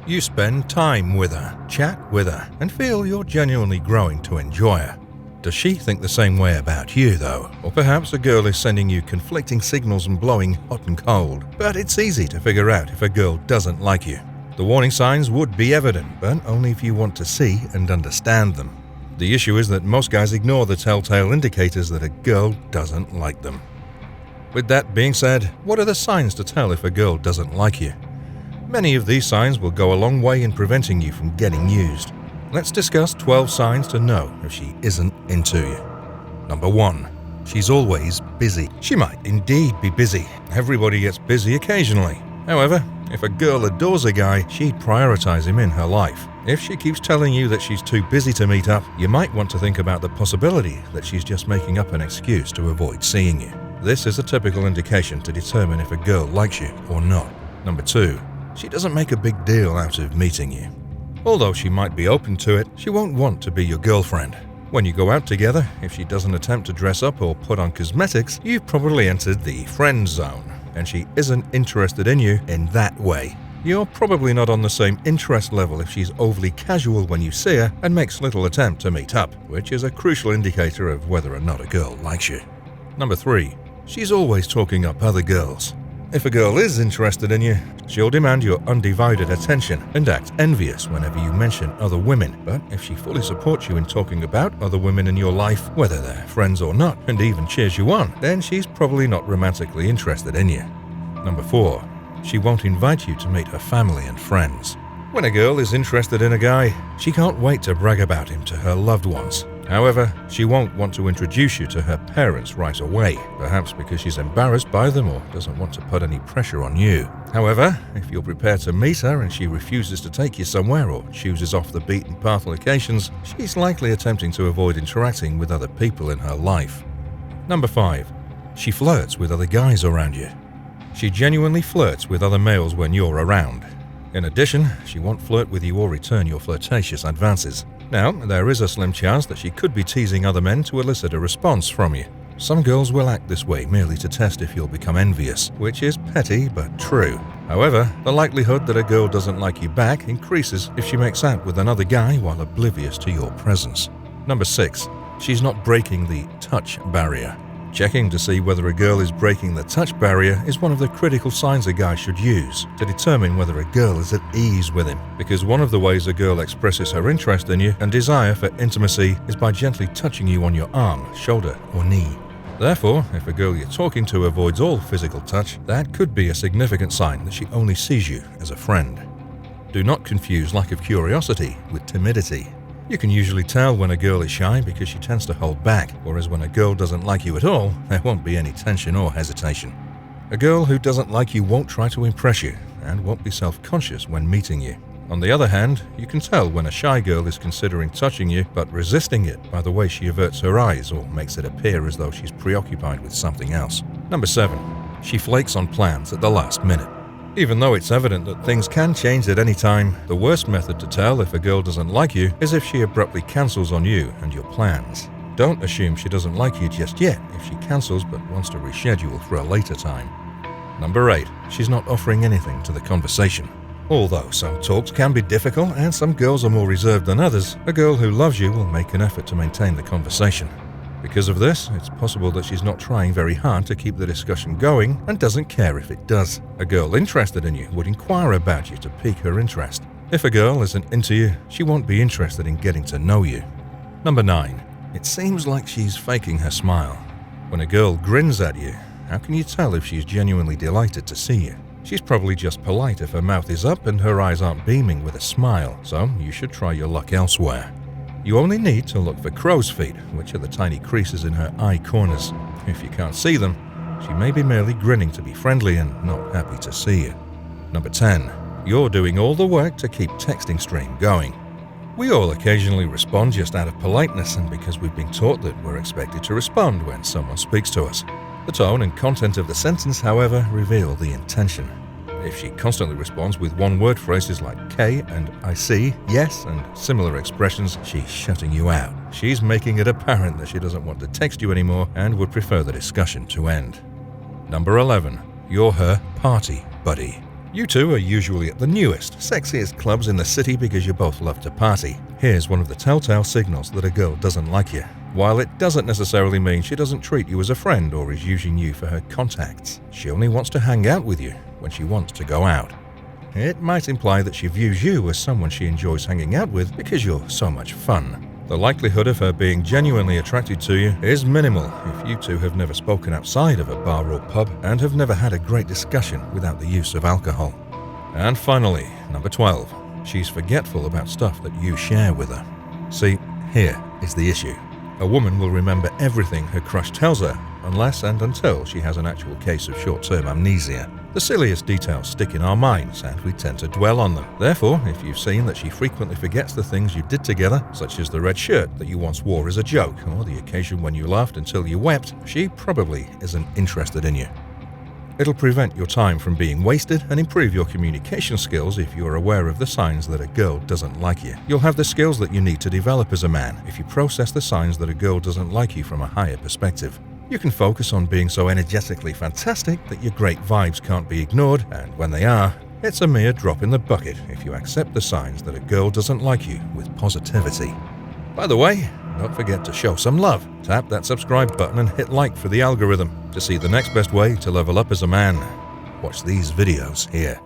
You spend time with her, chat with her, and feel you're genuinely growing to enjoy her. Does she think the same way about you, though? Or perhaps a girl is sending you conflicting signals and blowing hot and cold. But it's easy to figure out if a girl doesn't like you. The warning signs would be evident, but only if you want to see and understand them. The issue is that most guys ignore the telltale indicators that a girl doesn't like them. With that being said, what are the signs to tell if a girl doesn't like you? Many of these signs will go a long way in preventing you from getting used. Let's discuss 12 signs to know if she isn't into you. Number 1. She's always busy. She might indeed be busy. Everybody gets busy occasionally. However, if a girl adores a guy, she'd prioritize him in her life. If she keeps telling you that she's too busy to meet up, you might want to think about the possibility that she's just making up an excuse to avoid seeing you. This is a typical indication to determine if a girl likes you or not. Number 2. She doesn't make a big deal out of meeting you. Although she might be open to it, she won't want to be your girlfriend. When you go out together, if she doesn't attempt to dress up or put on cosmetics, you've probably entered the friend zone, and she isn't interested in you in that way. You're probably not on the same interest level if she's overly casual when you see her and makes little attempt to meet up, which is a crucial indicator of whether or not a girl likes you. Number 3. She's always talking up other girls. If a girl is interested in you, she'll demand your undivided attention and act envious whenever you mention other women. But if she fully supports you in talking about other women in your life, whether they're friends or not, and even cheers you on, then she's probably not romantically interested in you. Number 4. She won't invite you to meet her family and friends. When a girl is interested in a guy, she can't wait to brag about him to her loved ones. However, she won't want to introduce you to her parents right away, perhaps because she's embarrassed by them or doesn't want to put any pressure on you. However, if you're prepared to meet her and she refuses to take you somewhere or chooses off the beaten path locations, she's likely attempting to avoid interacting with other people in her life. Number 5. She flirts with other guys around you. She genuinely flirts with other males when you're around. In addition, she won't flirt with you or return your flirtatious advances. Now, there is a slim chance that she could be teasing other men to elicit a response from you. Some girls will act this way merely to test if you'll become envious, which is petty but true. However, the likelihood that a girl doesn't like you back increases if she makes out with another guy while oblivious to your presence. Number 6. She's not breaking the touch barrier. Checking to see whether a girl is breaking the touch barrier is one of the critical signs a guy should use to determine whether a girl is at ease with him, because one of the ways a girl expresses her interest in you and desire for intimacy is by gently touching you on your arm, shoulder, or knee. Therefore, if a girl you're talking to avoids all physical touch, that could be a significant sign that she only sees you as a friend. Do not confuse lack of curiosity with timidity. You can usually tell when a girl is shy because she tends to hold back, whereas when a girl doesn't like you at all, there won't be any tension or hesitation. A girl who doesn't like you won't try to impress you and won't be self-conscious when meeting you. On the other hand, you can tell when a shy girl is considering touching you but resisting it by the way she averts her eyes or makes it appear as though she's preoccupied with something else. Number 7. She flakes on plans at the last minute. Even though it's evident that things can change at any time, the worst method to tell if a girl doesn't like you is if she abruptly cancels on you and your plans. Don't assume she doesn't like you just yet if she cancels but wants to reschedule for a later time. Number 8. She's not offering anything to the conversation. Although some talks can be difficult and some girls are more reserved than others, a girl who loves you will make an effort to maintain the conversation. Because of this, it's possible that she's not trying very hard to keep the discussion going and doesn't care if it does. A girl interested in you would inquire about you to pique her interest. If a girl isn't into you, she won't be interested in getting to know you. Number 9. It seems like she's faking her smile. When a girl grins at you, how can you tell if she's genuinely delighted to see you? She's probably just polite if her mouth is up and her eyes aren't beaming with a smile, so you should try your luck elsewhere. You only need to look for crow's feet, which are the tiny creases in her eye corners. If you can't see them, she may be merely grinning to be friendly and not happy to see you. Number 10. You're doing all the work to keep texting stream going. We all occasionally respond just out of politeness and because we've been taught that we're expected to respond when someone speaks to us. The tone and content of the sentence, however, reveal the intention. If she constantly responds with one-word phrases like K and I see, yes, and similar expressions, she's shutting you out. She's making it apparent that she doesn't want to text you anymore and would prefer the discussion to end. Number 11. You're her party buddy. You two are usually at the newest, sexiest clubs in the city because you both love to party. Here's one of the telltale signals that a girl doesn't like you. While it doesn't necessarily mean she doesn't treat you as a friend or is using you for her contacts, she only wants to hang out with you when she wants to go out. It might imply that she views you as someone she enjoys hanging out with because you're so much fun. The likelihood of her being genuinely attracted to you is minimal if you two have never spoken outside of a bar or pub and have never had a great discussion without the use of alcohol. And finally, number 12. She's forgetful about stuff that you share with her. See, here is the issue. A woman will remember everything her crush tells her unless and until she has an actual case of short-term amnesia. The silliest details stick in our minds and we tend to dwell on them. Therefore, if you've seen that she frequently forgets the things you did together, such as the red shirt that you once wore as a joke or the occasion when you laughed until you wept, she probably isn't interested in you. It'll prevent your time from being wasted and improve your communication skills if you're aware of the signs that a girl doesn't like you. You'll have the skills that you need to develop as a man if you process the signs that a girl doesn't like you from a higher perspective. You can focus on being so energetically fantastic that your great vibes can't be ignored, and when they are, it's a mere drop in the bucket if you accept the signs that a girl doesn't like you with positivity. By the way, don't forget to show some love. Tap that subscribe button and hit like for the algorithm to see the next best way to level up as a man. Watch these videos here.